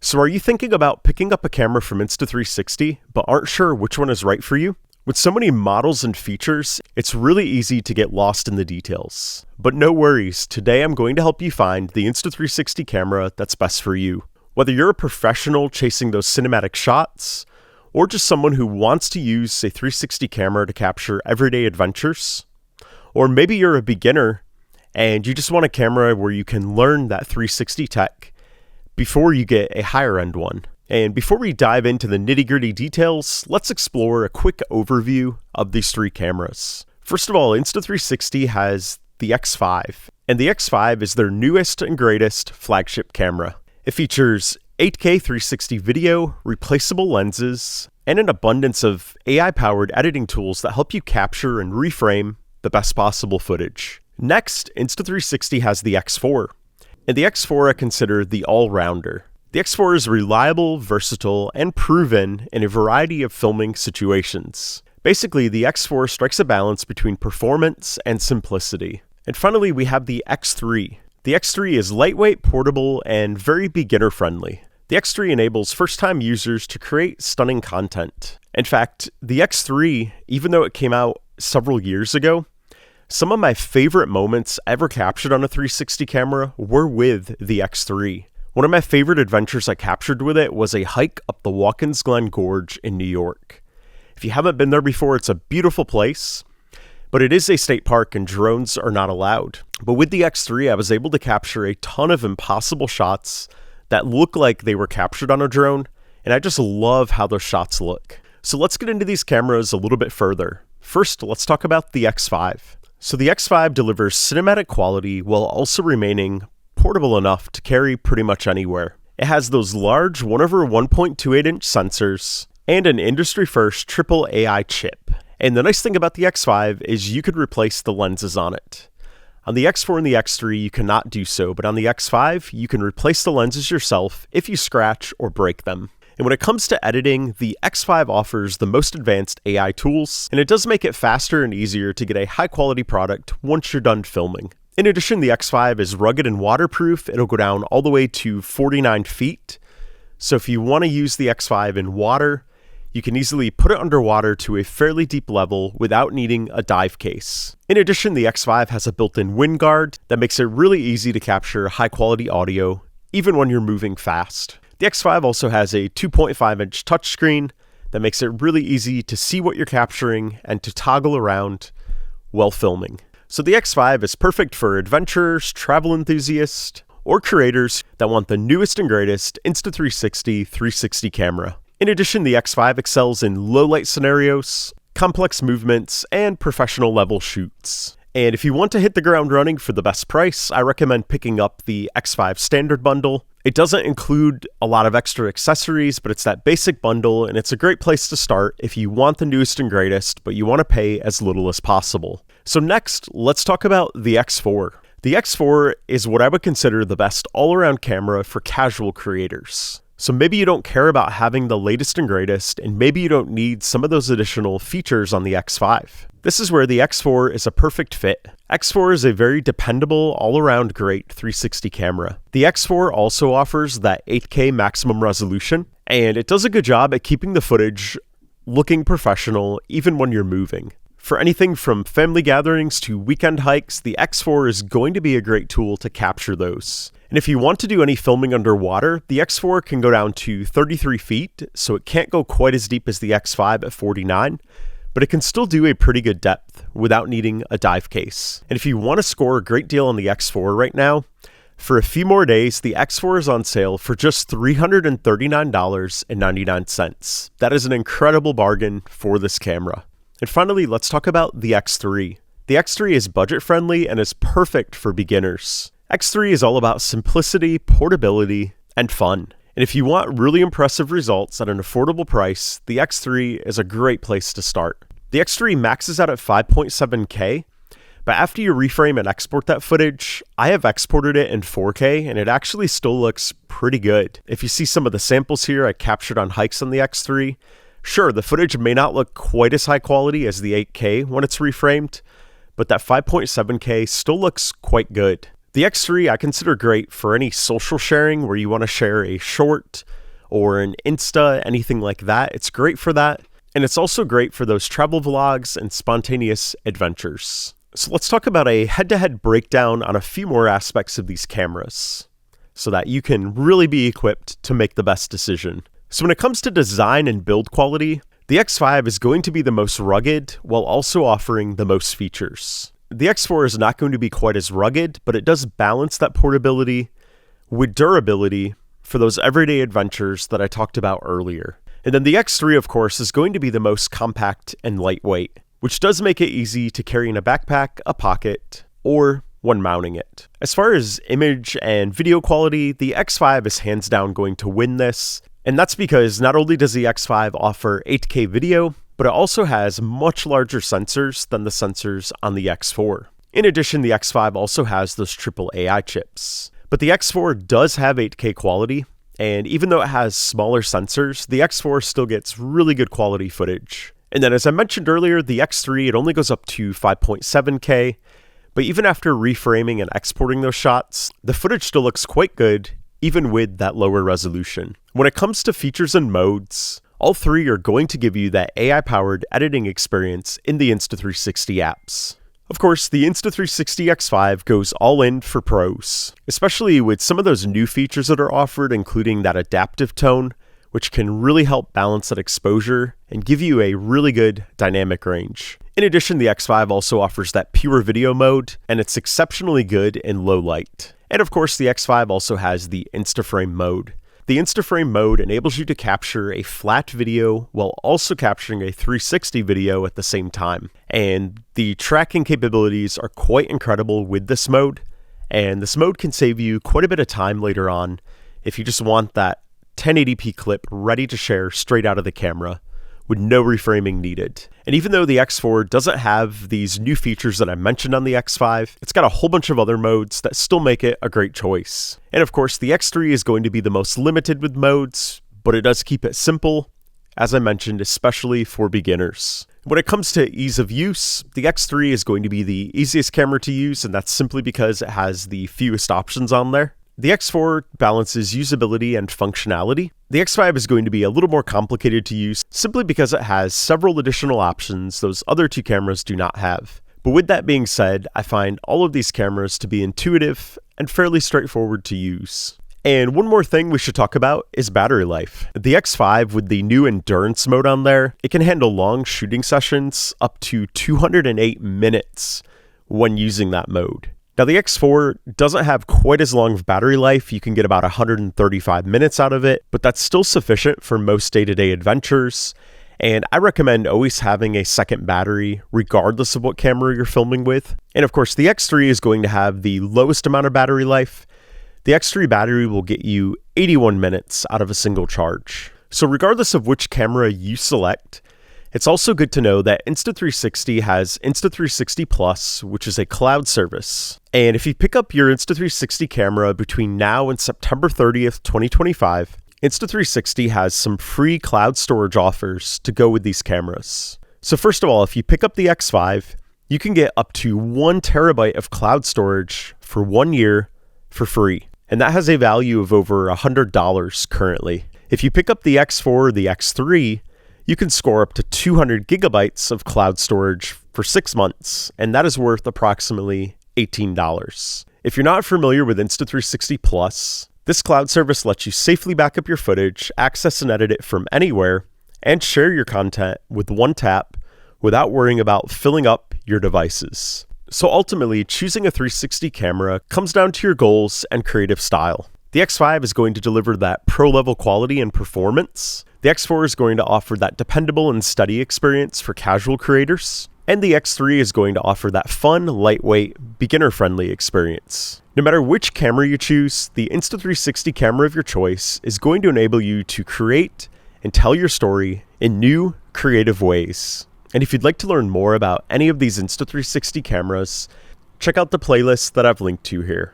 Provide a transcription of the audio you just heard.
So are you thinking about picking up a camera from Insta360, but aren't sure which one is right for you? With so many models and features, it's really easy to get lost in the details. But no worries, today I'm going to help you find the Insta360 camera that's best for you. Whether you're a professional chasing those cinematic shots, or just someone who wants to use a 360 camera to capture everyday adventures, or maybe you're a beginner and you just want a camera where you can learn that 360 tech before you get a higher end one. And before we dive into the nitty-gritty details, let's explore a quick overview of these three cameras. First of all, Insta360 has the X5, and the X5 is their newest and greatest flagship camera. It features 8K 360 video, replaceable lenses, and an abundance of AI-powered editing tools that help you capture and reframe the best possible footage. Next, Insta360 has the X4. And the X4 I consider the all-rounder. The X4 is reliable, versatile, and proven in a variety of filming situations. Basically, the X4 strikes a balance between performance and simplicity. And finally, we have the X3. The X3 is lightweight, portable, and very beginner-friendly. The X3 enables first-time users to create stunning content. In fact, the X3, even though it came out several years ago, some of my favorite moments ever captured on a 360 camera were with the X3. One of my favorite adventures I captured with it was a hike up the Watkins Glen Gorge in New York. If you haven't been there before, it's a beautiful place, but it is a state park and drones are not allowed. But with the X3, I was able to capture a ton of impossible shots that look like they were captured on a drone, and I just love how those shots look. So let's get into these cameras a little bit further. First, let's talk about the X5. So the X5 delivers cinematic quality while also remaining portable enough to carry pretty much anywhere. It has those large 1/1.28-inch sensors and an industry-first triple AI chip. And the nice thing about the X5 is you could replace the lenses on it. On the X4 and the X3, you cannot do so, but on the X5, you can replace the lenses yourself if you scratch or break them. And when it comes to editing, the X5 offers the most advanced AI tools, and it does make it faster and easier to get a high-quality product once you're done filming. In addition, the X5 is rugged and waterproof. It'll go down all the way to 49 feet. So if you want to use the X5 in water, you can easily put it underwater to a fairly deep level without needing a dive case. In addition, the X5 has a built-in wind guard that makes it really easy to capture high-quality audio, even when you're moving fast. The X5 also has a 2.5-inch touchscreen that makes it really easy to see what you're capturing and to toggle around while filming. So the X5 is perfect for adventurers, travel enthusiasts, or creators that want the newest and greatest Insta360 360 camera. In addition, the X5 excels in low-light scenarios, complex movements, and professional level shoots. And if you want to hit the ground running for the best price, I recommend picking up the X5 Standard Bundle. It doesn't include a lot of extra accessories, but it's that basic bundle, and it's a great place to start if you want the newest and greatest, but you want to pay as little as possible. So next, let's talk about the X4. The X4 is what I would consider the best all-around camera for casual creators. So maybe you don't care about having the latest and greatest, and maybe you don't need some of those additional features on the X5. This is where the X4 is a perfect fit. X4 is a very dependable, all-around great 360 camera. The X4 also offers that 8K maximum resolution, and it does a good job at keeping the footage looking professional even when you're moving. For anything from family gatherings to weekend hikes, the X4 is going to be a great tool to capture those. And if you want to do any filming underwater, the X4 can go down to 33 feet, so it can't go quite as deep as the X5 at 49, but it can still do a pretty good depth without needing a dive case. And if you want to score a great deal on the X4 right now, for a few more days, the X4 is on sale for just $339.99. That is an incredible bargain for this camera. And finally, let's talk about the X3. The X3 is budget-friendly and is perfect for beginners. X3 is all about simplicity, portability, and fun. And if you want really impressive results at an affordable price, the X3 is a great place to start. The X3 maxes out at 5.7K, but after you reframe and export that footage, I have exported it in 4K, and it actually still looks pretty good. If you see some of the samples here I captured on hikes on the X3, sure, the footage may not look quite as high quality as the 8K when it's reframed, but that 5.7K still looks quite good. The X3 I consider great for any social sharing where you want to share a short or an Insta, anything like that. It's great for that. And it's also great for those travel vlogs and spontaneous adventures. So let's talk about a head-to-head breakdown on a few more aspects of these cameras so that you can really be equipped to make the best decision. So when it comes to design and build quality, the X5 is going to be the most rugged while also offering the most features. The X4 is not going to be quite as rugged, but it does balance that portability with durability for those everyday adventures that I talked about earlier. And then the X3, of course, is going to be the most compact and lightweight, which does make it easy to carry in a backpack, a pocket, or when mounting it. As far as image and video quality, the X5 is hands down going to win this. And that's because not only does the X5 offer 8K video, but it also has much larger sensors than the sensors on the X4. In addition, the X5 also has those triple AI chips. But the X4 does have 8K quality, and even though it has smaller sensors, the X4 still gets really good quality footage. And then as I mentioned earlier, the X3, it only goes up to 5.7K, but even after reframing and exporting those shots, the footage still looks quite good, even with that lower resolution. When it comes to features and modes, all three are going to give you that AI-powered editing experience in the Insta360 apps. Of course, the Insta360 X5 goes all in for pros, especially with some of those new features that are offered, including that adaptive tone, which can really help balance that exposure and give you a really good dynamic range. In addition, the X5 also offers that pure video mode, and it's exceptionally good in low light. And of course, the X5 also has the Instaframe mode. The Instaframe mode enables you to capture a flat video while also capturing a 360 video at the same time. And the tracking capabilities are quite incredible with this mode. And this mode can save you quite a bit of time later on if you just want that 1080p clip ready to share straight out of the camera with no reframing needed. And even though the X4 doesn't have these new features that I mentioned on the X5, it's got a whole bunch of other modes that still make it a great choice. And of course, the X3 is going to be the most limited with modes, but it does keep it simple, as I mentioned, especially for beginners. When it comes to ease of use, the X3 is going to be the easiest camera to use, and that's simply because it has the fewest options on there. The X4 balances usability and functionality. The X5 is going to be a little more complicated to use simply because it has several additional options those other two cameras do not have. But with that being said, I find all of these cameras to be intuitive and fairly straightforward to use. And one more thing we should talk about is battery life. The X5 with the new endurance mode on there, it can handle long shooting sessions up to 208 minutes when using that mode. Now the X4 doesn't have quite as long of battery life. You can get about 135 minutes out of it, but that's still sufficient for most day-to-day adventures. And I recommend always having a second battery regardless of what camera you're filming with. And of course, the X3 is going to have the lowest amount of battery life. The X3 battery will get you 81 minutes out of a single charge. So regardless of which camera you select, it's also good to know that Insta360 has Insta360 Plus, which is a cloud service. And if you pick up your Insta360 camera between now and September 30th, 2025, Insta360 has some free cloud storage offers to go with these cameras. So first of all, if you pick up the X5, you can get up to 1 terabyte of cloud storage for 1 year for free. And that has a value of over $100 currently. If you pick up the X4 or the X3, you can score up to 200 gigabytes of cloud storage for 6 months, and that is worth approximately $18. If you're not familiar with Insta360 Plus, this cloud service lets you safely back up your footage, access and edit it from anywhere, and share your content with one tap without worrying about filling up your devices. So ultimately, choosing a 360 camera comes down to your goals and creative style. The X5 is going to deliver that pro-level quality and performance. The X4 is going to offer that dependable and steady experience for casual creators. And the X3 is going to offer that fun, lightweight, beginner-friendly experience. No matter which camera you choose, the Insta360 camera of your choice is going to enable you to create and tell your story in new, creative ways. And if you'd like to learn more about any of these Insta360 cameras, check out the playlist that I've linked to here.